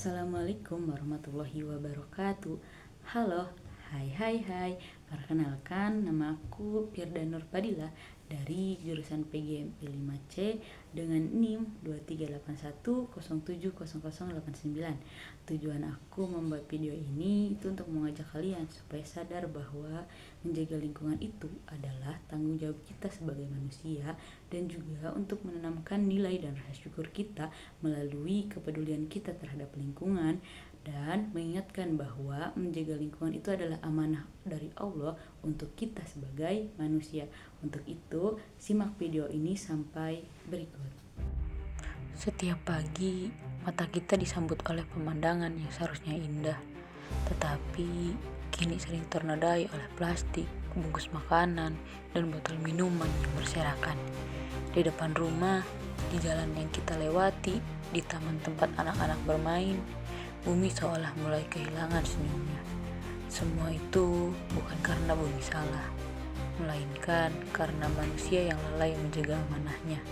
Assalamualaikum warahmatullahi wabarakatuh. Halo, hai. Perkenalkan, nama aku Firda Nur Fadila dari jurusan PGMP 5C dengan NIM 2381070089. Tujuan aku membuat video ini itu untuk mengajak kalian supaya sadar bahwa menjaga lingkungan itu adalah tanggung jawab kita sebagai manusia, dan juga untuk menanamkan nilai dan rasa syukur kita melalui kepedulian kita terhadap lingkungan, dan mengingatkan bahwa menjaga lingkungan itu adalah amanah dari Allah untuk kita sebagai manusia. Untuk itu, simak video ini sampai berikut. Setiap pagi, mata kita disambut oleh pemandangan yang seharusnya indah, tetapi kini sering ternodai oleh plastik, bungkus makanan, dan botol minuman yang berserakan. Di depan rumah, di jalan yang kita lewati, di taman tempat anak-anak bermain, bumi seolah mulai kehilangan senyumnya. Semua itu bukan karena bumi salah, melainkan karena manusia yang lalai menjaga amanahnya.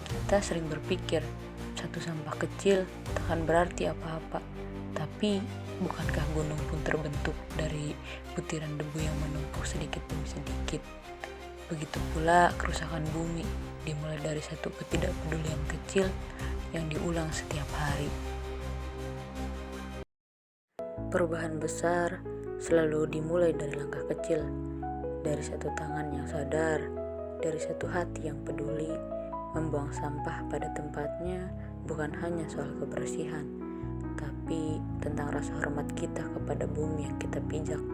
Kita sering berpikir, satu sampah kecil takkan berarti apa-apa. Tapi, bukankah gunung pun terbentuk dari butiran debu yang menumpuk sedikit demi sedikit? Begitu pula kerusakan bumi dimulai dari satu ketidakpedulian kecil yang diulang setiap hari. Perubahan besar selalu dimulai dari langkah kecil, dari satu tangan yang sadar, dari satu hati yang peduli. Membuang sampah pada tempatnya bukan hanya soal kebersihan, tapi tentang rasa hormat kita kepada bumi yang kita pijak.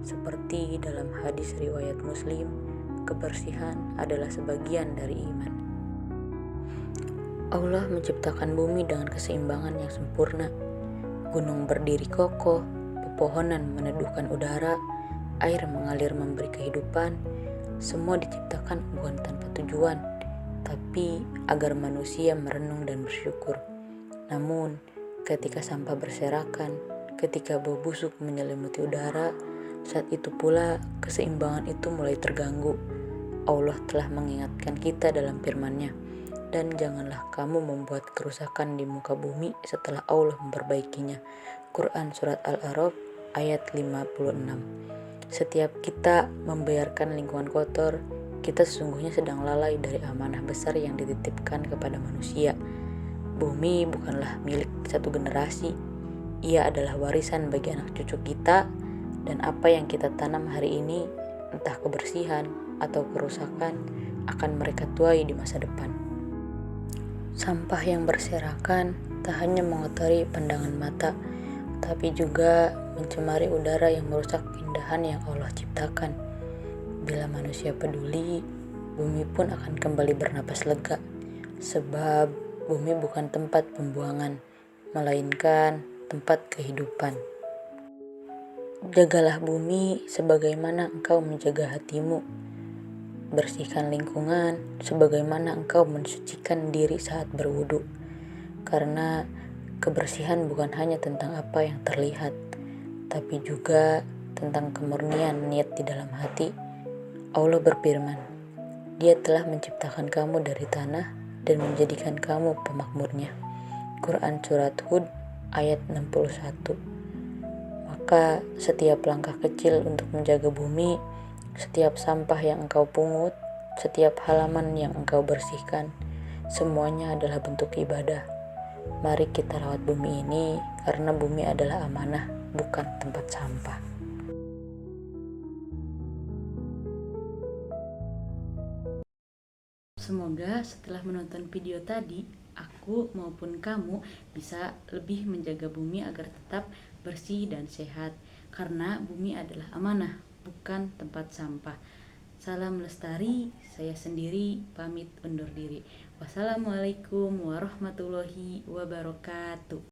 Seperti dalam hadis riwayat Muslim, kebersihan adalah sebagian dari iman. Allah menciptakan bumi dengan keseimbangan yang sempurna. Gunung berdiri kokoh, pepohonan meneduhkan udara, air mengalir memberi kehidupan. Semua diciptakan bukan tanpa tujuan, tapi agar manusia merenung dan bersyukur. Namun, ketika sampah berserakan, ketika bau busuk menyelimuti udara, saat itu pula keseimbangan itu mulai terganggu. Allah telah mengingatkan kita dalam firman-Nya, dan janganlah kamu membuat kerusakan di muka bumi setelah Allah memperbaikinya. Quran Surat Al-A'raf ayat 56. Setiap kita membiarkan lingkungan kotor, kita sesungguhnya sedang lalai dari amanah besar yang dititipkan kepada manusia. Bumi bukanlah milik satu generasi, ia adalah warisan bagi anak cucu kita, dan apa yang kita tanam hari ini, entah kebersihan atau kerusakan, akan mereka tuai di masa depan. Sampah yang berserakan tak hanya mengotori pandangan mata, tapi juga mencemari udara yang merusak keindahan yang Allah ciptakan. Bila manusia peduli, bumi pun akan kembali bernapas lega, sebab bumi bukan tempat pembuangan, melainkan tempat kehidupan. Jagalah bumi sebagaimana engkau menjaga hatimu. Bersihkan lingkungan sebagaimana engkau mensucikan diri saat berwudu. Karena kebersihan bukan hanya tentang apa yang terlihat, tapi juga tentang kemurnian niat di dalam hati. Allah berfirman, Dia telah menciptakan kamu dari tanah dan menjadikan kamu pemakmurnya. Quran Surat Hud ayat 61. Maka setiap langkah kecil untuk menjaga bumi, setiap sampah yang engkau pungut, setiap halaman yang engkau bersihkan, semuanya adalah bentuk ibadah. Mari kita rawat bumi ini, karena bumi adalah amanah, bukan tempat sampah. Semoga setelah menonton video tadi, aku maupun kamu bisa lebih menjaga bumi agar tetap bersih dan sehat. Karena bumi adalah amanah, bukan tempat sampah. Salam lestari, saya sendiri pamit undur diri. Wassalamualaikum warahmatullahi wabarakatuh.